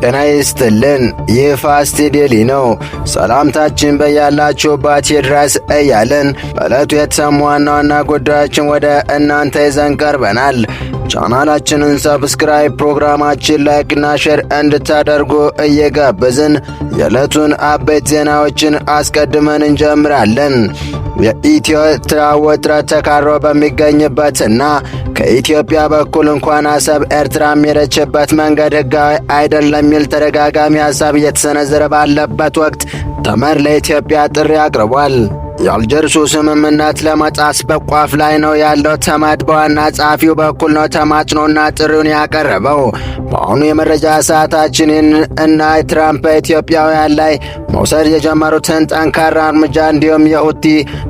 ጤና ይስጥልን። ይህ ፋስት ዴሊ ነው። ሰላምታችን በያላችሁበት ይድረስ እያልን በዕለቱ የተሰሙ ዋና ዋና ጉዳዮችን ወደ እናንተ ይዘን ቀርበናል። ቻናላችንን ሰብስክራይብ፣ ፕሮግራማችን ላይክና ሼር እንድታደርጉ እየጋበዝን የዕለቱን አበይት ዜናዎችን አስቀድመን እንጀምራለን። የኢትዮ-ኤርትራ ውጥረት ተካሮ በሚገኝበትና ከኢትዮጵያ በኩል እንኳን አሰብ ኤርትራ የሚሄደችበት መንገድ ሕጋዊ አይደለም የሚል ተደጋጋሚ ሐሳብ እየተሰነዘረ ባለበት ወቅት ተመድ ለኢትዮጵያ ጥሪ አቅርቧል። የአልጀርሱ ስምምነት ለመጣስ በቋፍ ላይ ነው ያለው ተመድ በዋና ጸሐፊው በኩል ነው ተማጽኖና ጥሪውን ያቀረበው። በአሁኑ የመረጃ ሰዓታችን እና ትራምፕ በኢትዮጵያውያን ላይ መውሰድ የጀመሩትን ጠንካራ እርምጃ እንዲሁም የሁቲ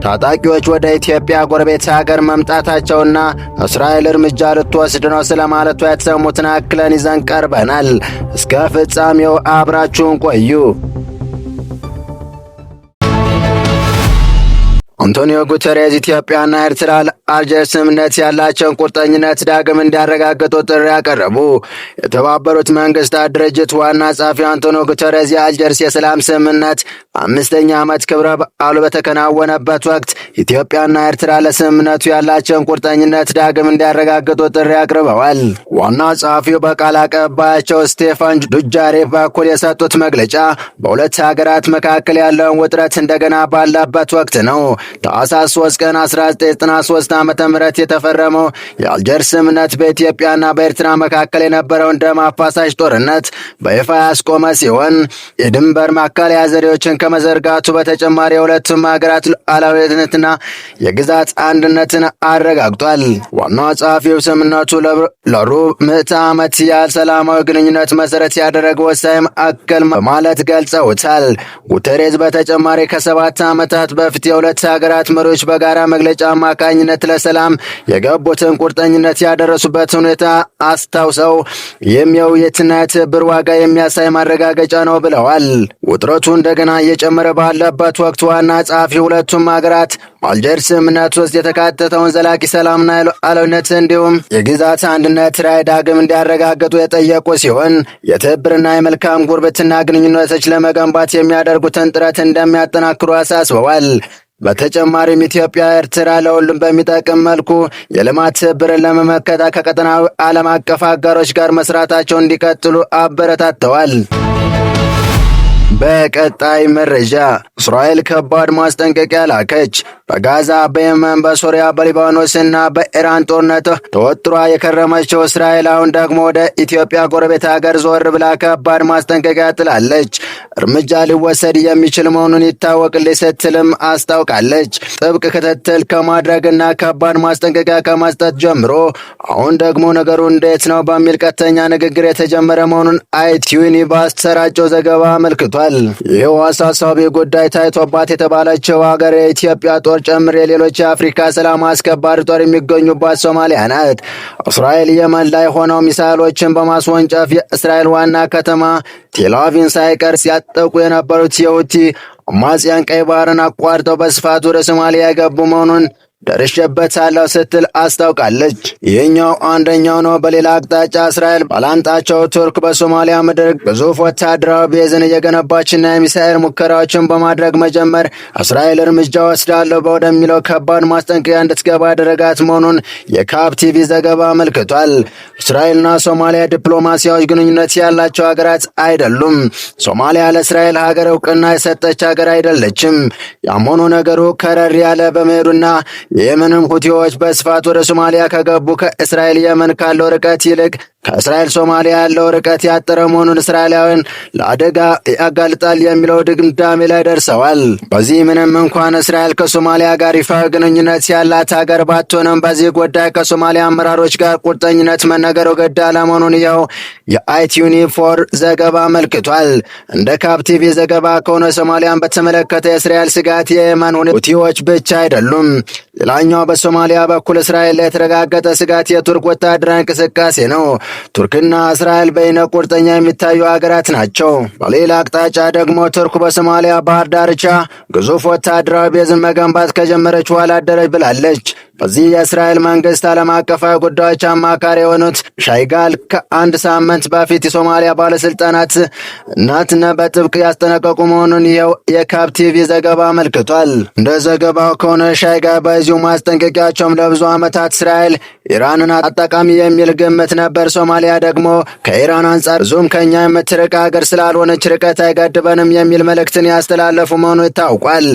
ታጣቂዎች ወደ ኢትዮጵያ ጎረቤት ሀገር መምጣታቸውና እስራኤል እርምጃ ልትወስድ ነው ስለማለቷ የተሰሙትን አክለን ይዘን ቀርበናል። እስከ ፍጻሜው አብራችሁን ቆዩ። አንቶኒዮ ጉተሬዝ ኢትዮጵያና ኤርትራ ለአልጀርስ ስምምነት ያላቸውን ቁርጠኝነት ዳግም እንዲያረጋግጡ ጥሪ ያቀረቡ። የተባበሩት መንግስታት ድርጅት ዋና ጸሐፊ አንቶኒዮ ጉተሬዝ የአልጀርስ የሰላም ስምምነት 5ኛ ዓመት ክብረ በዓሉ በተከናወነበት ወቅት ኢትዮጵያና ኤርትራ ለስምምነቱ ያላቸውን ቁርጠኝነት ዳግም እንዲያረጋግጡ ጥሪ አቅርበዋል። ዋና ጸሐፊው በቃል አቀባያቸው ስቴፋን ዱጃሪክ በኩል የሰጡት መግለጫ በሁለት ሀገራት መካከል ያለውን ውጥረት እንደገና ባለበት ወቅት ነው። ታኅሳስ 3 ቀን 1993 ዓ.ም የተፈረመው የአልጀርስ ስምምነት በኢትዮጵያና በኤርትራ መካከል የነበረውን ደም አፋሳሽ ጦርነት በይፋ ያስቆመ ሲሆን የድንበር ማካለያ ዘዴዎችን ከመዘርጋቱ በተጨማሪ የሁለቱም ሀገራት ሉዓላዊነትና የግዛት አንድነትን አረጋግጧል። ዋናው ጸሐፊው ስምምነቱ ለሩብ ምዕተ ዓመት ያህል ሰላማዊ ግንኙነት መሠረት ያደረገ ወሳኝ ማዕከል በማለት ገልጸውታል። ጉተሬዝ በተጨማሪ ከ7 ዓመታት በፊት የሁለት ሀገራት መሪዎች በጋራ መግለጫ አማካኝነት ለሰላም የገቡትን ቁርጠኝነት ያደረሱበት ሁኔታ አስታውሰው ይህም የውይይትና የትብብር ዋጋ የሚያሳይ ማረጋገጫ ነው ብለዋል። ውጥረቱ እንደገና እየጨመረ ባለበት ወቅት ዋና ጸሐፊ ሁለቱም ሀገራት አልጀርስ ስምምነት ውስጥ የተካተተውን ዘላቂ ሰላምና ሉዓላዊነት እንዲሁም የግዛት አንድነት ራዕይ ዳግም እንዲያረጋግጡ የጠየቁ ሲሆን የትብብርና የመልካም ጉርብትና ግንኙነቶች ለመገንባት የሚያደርጉትን ጥረት እንደሚያጠናክሩ አሳስበዋል። በተጨማሪም ኢትዮጵያ ኤርትራ ለሁሉም በሚጠቅም መልኩ የልማት ትብብርን ለመመከት ከቀጠናዊ ዓለም አቀፍ አጋሮች ጋር መስራታቸውን እንዲቀጥሉ አበረታተዋል። በቀጣይ መረጃ እስራኤል ከባድ ማስጠንቀቂያ ላከች። በጋዛ፣ በየመን፣ በሶሪያ፣ በሊባኖስና በኢራን ጦርነት ተወጥሯ የከረመችው እስራኤል አሁን ደግሞ ወደ ኢትዮጵያ ጎረቤት ሀገር ዞር ብላ ከባድ ማስጠንቀቂያ ጥላለች። እርምጃ ሊወሰድ የሚችል መሆኑን ይታወቅልኝ ስትልም አስታውቃለች። ጥብቅ ክትትል ከማድረግና ከባድ ማስጠንቀቂያ ከመስጠት ጀምሮ አሁን ደግሞ ነገሩ እንዴት ነው በሚል ቀጥተኛ ንግግር የተጀመረ መሆኑን አይቲዩኒ ባሰራጨው ዘገባ አመልክቷል። ይህው አሳሳቢ ጉዳይ ታይቶባት የተባለችው ሀገር የኢትዮጵያ ጦር ጨምሮ የሌሎች የአፍሪካ ሰላም አስከባሪ ጦር የሚገኙባት ሶማሊያ ናት። እስራኤል የመን ላይ ሆነው ሚሳይሎችን በማስወንጨፍ የእስራኤል ዋና ከተማ ቴልአቪቭን ሳይቀር ሲያጠቁ የነበሩት የሁቲ አማጽያን ቀይ ባህርን አቋርጠው በስፋት ወደ ሶማሊያ የገቡ መሆኑን ደርሼበታለሁ ስትል አስታውቃለች። ይህኛው አንደኛው ነው። በሌላ አቅጣጫ እስራኤል ባላንጣቸው ቱርክ በሶማሊያ ምድር ግዙፍ ወታደራዊ ቤዝን እየገነባችና የሚሳኤል ሙከራዎችን በማድረግ መጀመር እስራኤል እርምጃ ወስዳለሁ ወደሚለው ከባድ ማስጠንቀቂያ እንድትገባ ያደረጋት መሆኑን የካፕ ቲቪ ዘገባ አመልክቷል። እስራኤልና ሶማሊያ ዲፕሎማሲያዊ ግንኙነት ያላቸው ሀገራት አይደሉም። ሶማሊያ ለእስራኤል ሀገር እውቅና የሰጠች ሀገር አይደለችም። ያም ሆኖ ነገሩ ከረር ያለ በመሄዱና የየመንም ሁቲዎች በስፋት ወደ ሶማሊያ ከገቡ ከእስራኤል የመን ካለው ርቀት ይልቅ ከእስራኤል ሶማሊያ ያለው ርቀት ያጠረ መሆኑን እስራኤላውያን ለአደጋ ያጋልጣል የሚለው ድምዳሜ ላይ ደርሰዋል። በዚህ ምንም እንኳን እስራኤል ከሶማሊያ ጋር ይፋዊ ግንኙነት ያላት ሀገር ባትሆንም በዚህ ጉዳይ ከሶማሊያ አመራሮች ጋር ቁርጠኝነት መነገሩ ግድ አለ መሆኑን ይኸው የአይቲዩኒፎር ዘገባ አመልክቷል። እንደ ካፕ ቲቪ ዘገባ ከሆነ ሶማሊያን በተመለከተ የእስራኤል ስጋት የየመን ሁቲዎች ብቻ አይደሉም። ሌላኛው በሶማሊያ በኩል እስራኤል ላይ የተረጋገጠ ስጋት የቱርክ ወታደራዊ እንቅስቃሴ ነው። ቱርክና እስራኤል በይነ ቁርጠኛ የሚታዩ ሀገራት ናቸው። በሌላ አቅጣጫ ደግሞ ቱርክ በሶማሊያ ባህር ዳርቻ ግዙፍ ወታደራዊ ቤዝን መገንባት ከጀመረች በኋላ አደረች ብላለች። በዚህ የእስራኤል መንግስት ዓለም አቀፋዊ ጉዳዮች አማካሪ የሆኑት ሻይጋል ከአንድ ሳምንት በፊት የሶማሊያ ባለስልጣናት እናትነ በጥብቅ ያስጠነቀቁ መሆኑን ይኸው የካብ ቲቪ ዘገባ አመልክቷል። እንደ ዘገባው ከሆነ ሻይጋል በዚሁ ማስጠንቀቂያቸውም ለብዙ ዓመታት እስራኤል ኢራንን አጠቃሚ የሚል ግምት ነበር። ሶማሊያ ደግሞ ከኢራን አንጻር ብዙም ከኛ የምትርቅ ሀገር ስላልሆነች ርቀት አይገድበንም የሚል መልእክትን ያስተላለፉ መሆኑ ይታወቃል።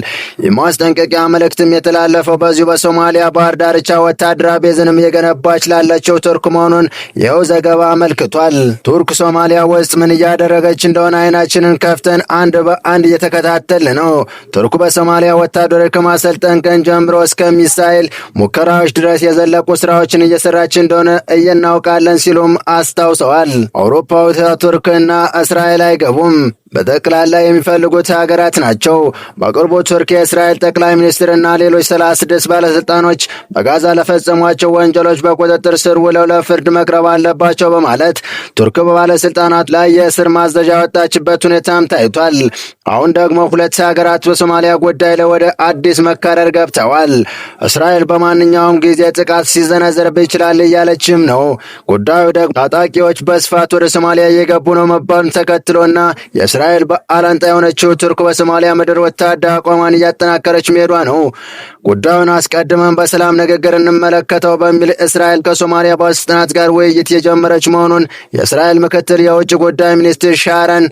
የማስጠንቀቂያ መልእክትም የተላለፈው በዚሁ በሶማሊያ ባህር ዳርቻ ወታደራዊ ቤዝንም የገነባች ላለችው ቱርክ መሆኑን ይኸው ዘገባ አመልክቷል። ቱርክ ሶማሊያ ውስጥ ምን እያደረገች እንደሆነ አይናችንን ከፍተን አንድ በአንድ እየተከታተል ነው። ቱርክ በሶማሊያ ወታደሮች ከማሰልጠን ቀን ጀምሮ እስከ ሚሳኤል ሙከራዎች ድረስ የዘለቁ ስራዎችን እየሰራች እንደሆነ እናውቃለን ሲሉም አስታውሰዋል። አውሮፓዊቷ ቱርክና እስራኤል አይገቡም። በጠቅላላ የሚፈልጉት ሀገራት ናቸው። በቅርቡ ቱርክ የእስራኤል ጠቅላይ ሚኒስትርና ሌሎች 36 ባለስልጣኖች በጋዛ ለፈጸሟቸው ወንጀሎች በቁጥጥር ስር ውለው ለፍርድ መቅረብ አለባቸው በማለት ቱርክ በባለስልጣናት ላይ የእስር ማዘዣ ያወጣችበት ሁኔታም ታይቷል። አሁን ደግሞ ሁለት ሀገራት በሶማሊያ ጉዳይ ላይ ወደ አዲስ መካረር ገብተዋል። እስራኤል በማንኛውም ጊዜ ጥቃት ሲዘነዘርብ ይችላል እያለችም ነው። ጉዳዩ ደግሞ ታጣቂዎች በስፋት ወደ ሶማሊያ እየገቡ ነው መባሉን ተከትሎና እስራኤል በአላንጣ የሆነችው ቱርክ በሶማሊያ ምድር ወታደራዊ አቋሟን እያጠናከረች መሄዷ ነው። ጉዳዩን አስቀድመን በሰላም ንግግር እንመለከተው በሚል እስራኤል ከሶማሊያ ባለስልጣናት ጋር ውይይት የጀመረች መሆኑን የእስራኤል ምክትል የውጭ ጉዳይ ሚኒስትር ሻረን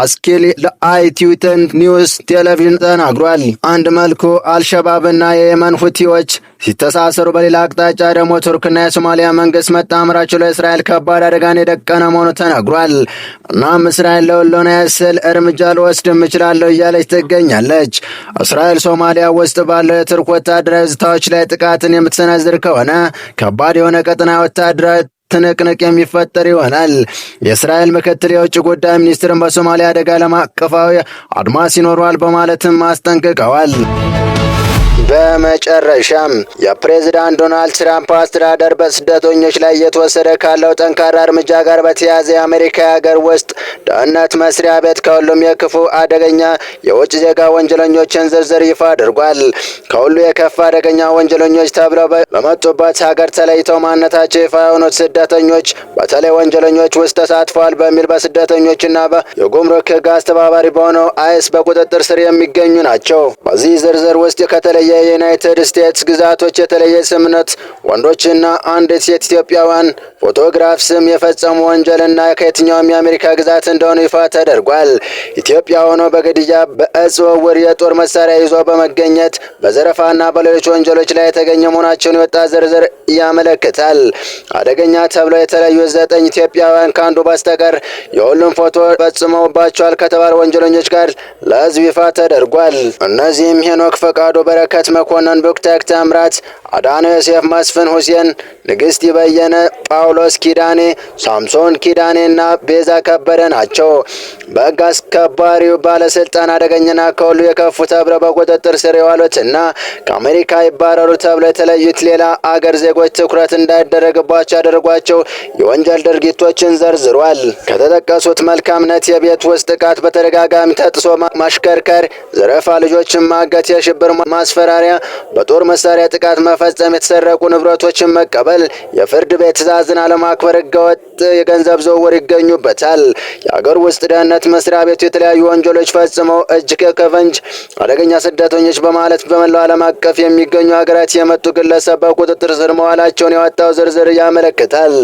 አስኪል ለአይቲዩተን ኒውስ ቴሌቪዥን ተናግሯል። አንድ መልኩ አልሸባብና የየመን ሁቲዎች ሲተሳሰሩ፣ በሌላ አቅጣጫ ደግሞ ቱርክና የሶማሊያ መንግስት መጣመራቸው ለእስራኤል ከባድ አደጋን የደቀነ መሆኑ ተነግሯል። እናም እስራኤል ለሁሉን ስል እርምጃ ልወስድም እችላለሁ እያለች ትገኛለች። እስራኤል ሶማሊያ ውስጥ ባለው የቱርክ ወታደራዊ ይዞታዎች ላይ ጥቃትን የምትሰነዝር ከሆነ ከባድ የሆነ ቀጠናዊ ወታደራዊ ትንቅንቅ የሚፈጠር ይሆናል። የእስራኤል ምክትል የውጭ ጉዳይ ሚኒስትርን በሶማሊያ አደጋ ዓለም አቀፋዊ አድማስ ይኖረዋል በማለትም አስጠንቅቀዋል። በመጨረሻም የፕሬዝዳንት ዶናልድ ትራምፕ አስተዳደር በስደተኞች ላይ እየተወሰደ ካለው ጠንካራ እርምጃ ጋር በተያያዘ የአሜሪካ የሀገር ውስጥ ደህንነት መስሪያ ቤት ከሁሉም የክፉ አደገኛ የውጭ ዜጋ ወንጀለኞችን ዝርዝር ይፋ አድርጓል። ከሁሉ የከፋ አደገኛ ወንጀለኞች ተብለው በመጡበት ሀገር ተለይተው ማንነታቸው ይፋ የሆኑት ስደተኞች በተለይ ወንጀለኞች ውስጥ ተሳትፈዋል በሚል በስደተኞችና የጉምሩክ ሕግ አስተባባሪ በሆነው አይስ በቁጥጥር ስር የሚገኙ ናቸው። በዚህ ዝርዝር ውስጥ ከተለየ የዩናይትድ ስቴትስ ግዛቶች የተለየ ስምነት ወንዶችና አንዲት ሴት ኢትዮጵያውያን ፎቶግራፍ ስም የፈጸሙ ወንጀልና ከየትኛውም የአሜሪካ ግዛት እንደሆኑ ይፋ ተደርጓል። ኢትዮጵያ ሆኖ በግድያ፣ በእጽ ዝውውር፣ የጦር መሳሪያ ይዞ በመገኘት በዘረፋና በሌሎች ወንጀሎች ላይ የተገኘ መሆናቸውን የወጣ ዝርዝር ያመለክታል። አደገኛ ተብለው የተለዩ 9 ኢትዮጵያውያን ከአንዱ በስተቀር የሁሉም ፎቶ ፈጽመውባቸዋል ከተባሉ ወንጀለኞች ጋር ለሕዝብ ይፋ ተደርጓል። እነዚህም ሄኖክ ፈቃዱ፣ በረከት መኮንን፣ ቡክታክ ታምራት፣ አዳነ ዮሴፍ፣ መስፍን ሁሴን፣ ንግስት በየነ፣ ጳውሎስ ኪዳኔ፣ ሳምሶን ኪዳኔ እና ቤዛ ከበደ ናቸው። በሕግ አስከባሪው ባለስልጣን አደገኛና ከሁሉ የከፉ ተብለው በቁጥጥር ስር የዋሉትና ከአሜሪካ ይባረሩ ተብለው የተለዩት ሌላ አገር ዜጎች ትኩረት እንዳይደረግባቸው ያደረጓቸው የወንጀል ድርጊቶችን ዘርዝሯል። ከተጠቀሱት መልካምነት የቤት ውስጥ ጥቃት፣ በተደጋጋሚ ተጥሶ ማሽከርከር፣ ዘረፋ፣ ልጆችን ማገት፣ የሽብር ማስፈራሪያ፣ በጦር መሳሪያ ጥቃት መፈጸም፣ የተሰረቁ ንብረቶችን መቀበል፣ የፍርድ ቤት ትዕዛዝን አለማክበር፣ ህገወጥ የገንዘብ ዝውውር ይገኙበታል። የአገር ውስጥ ደህንነት መስሪያ ቤቱ የተለያዩ ወንጀሎች ፈጽመው እጅ ከፈንጅ አደገኛ ስደተኞች በማለት በመላው ዓለም አቀፍ የሚገኙ ሀገራት የመጡ ግለሰብ በቁጥጥር ስር መዋላቸውን ያወጣው ዝርዝር ያመለክታል።